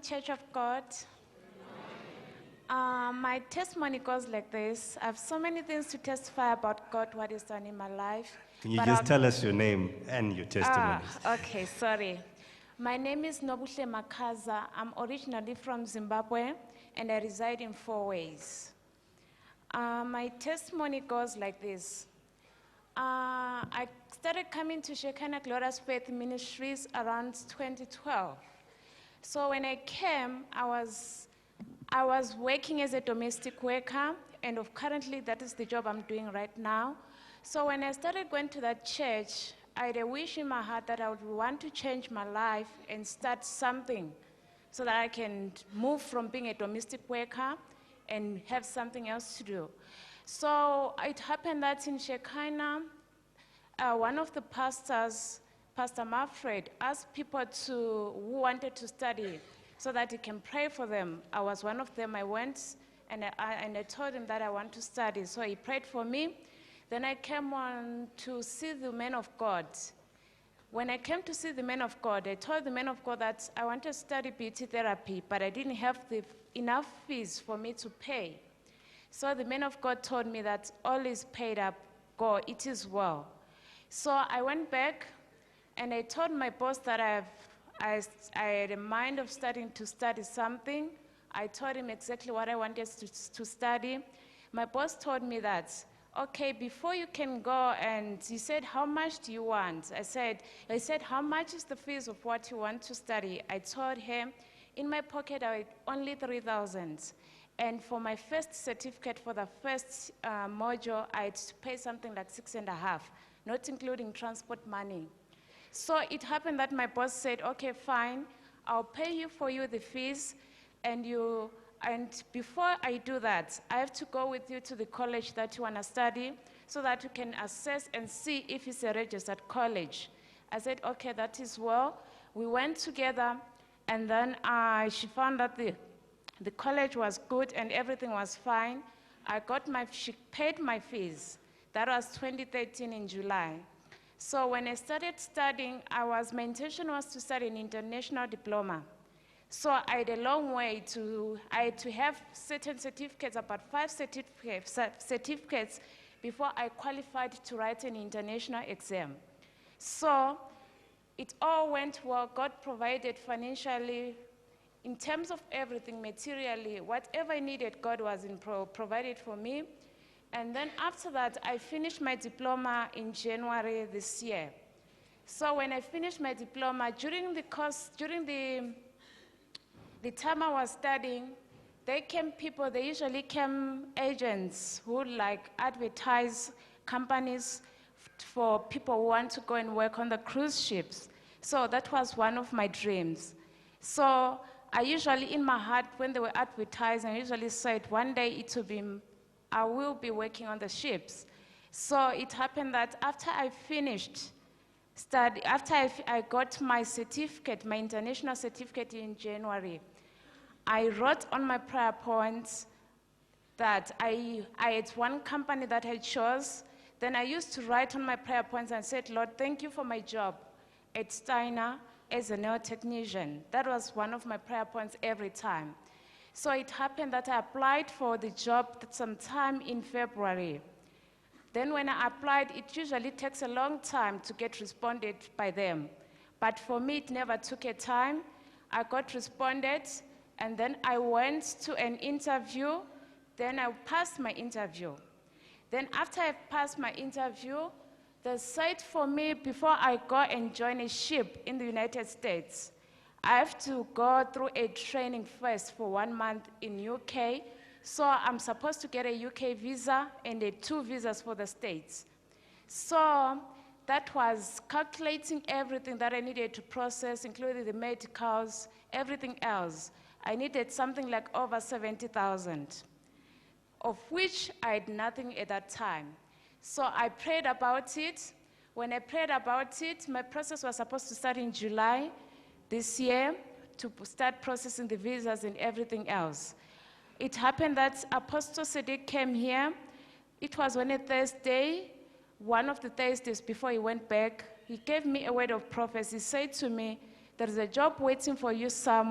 Church of God. My testimony goes like this. I have so many things to testify about God, what He's done in my life. Can you just tell us your name and your testimony? Okay, sorry. My name is Nobuhle Makaza. I'm originally from Zimbabwe, and I reside in Four Ways. My testimony goes like this. I started coming to Shekinah Glorious Faith Ministries around 2012. So when I came, I was working as a domestic worker, and currently that is the job I'm doing right now. So when I started going to that church, I had a wish in my heart that I would want to change my life and start something so that I can move from being a domestic worker and have something else to do. So it happened that in Shekinah, one of the pastors, Pastor Manfred, asked people who wanted to study so that he can pray for them. I was one of them. I went and I told him that I want to study. So he prayed for me. Then I came on to see the man of God. When I came to see the man of God, I told the man of God that I wanted to study beauty therapy, but I didn't have enough fees for me to pay. So the man of God told me that all is paid up, go, it is well. So I went back and I told my boss that I had a mind of starting to study something. I told him exactly what I wanted to study. My boss told me that, okay, before you can go, and he said, how much do you want? He said, how much is the fees of what you want to study? I told him, in my pocket, I had only 3,000. And for my first certificate, for the first module, I had to pay something like 6.5, not including transport money. So it happened that my boss said, okay, fine, I'll pay you for the fees, and before I do that, I have to go with you to the college that you want to study so that you can assess and see if it's a registered college. I said, okay, that is well. We went together, and then she found that the college was good and everything was fine. She paid my fees. That was 2013 in July. So when I started studying, my intention was to study an international diploma. So I had a long way I had to have certain certificates, about 5 certificates before I qualified to write an international exam. So it all went well. God provided financially, in terms of everything, materially, whatever I needed, God was provided for me. And then after that, I finished my diploma in January this year. So when I finished my diploma, during the time I was studying, they usually came agents who advertise companies for people who want to go and work on the cruise ships. So that was one of my dreams. So I usually, in my heart, when they were advertising, I usually said, one day I will be working on the ships. So it happened that after I finished study, after I got my certificate, my international certificate in January, I wrote on my prayer points that I had one company that I chose. Then I used to write on my prayer points and said, Lord, thank you for my job at Steiner as a nail technician. That was one of my prayer points every time. So it happened that I applied for the job sometime in February. Then when I applied, it usually takes a long time to get responded by them. But for me, it never took a time. I got responded, and then I went to an interview. Then I passed my interview. Then after I passed my interview, they said for me, before I go and join a ship in the United States, I have to go through a training first for 1 month in UK. So I'm supposed to get a UK visa and 2 visas for the States. So that was calculating everything that I needed to process, including the medicals, everything else. I needed something like over 70,000, of which I had nothing at that time. So I prayed about it. When I prayed about it, my process was supposed to start in July this year to start processing the visas and everything else. It happened that Apostle SEDIQ came here. It was on a Thursday, one of the Thursdays before he went back. He gave me a word of prophecy. He said to me, there is a job waiting for you somewhere.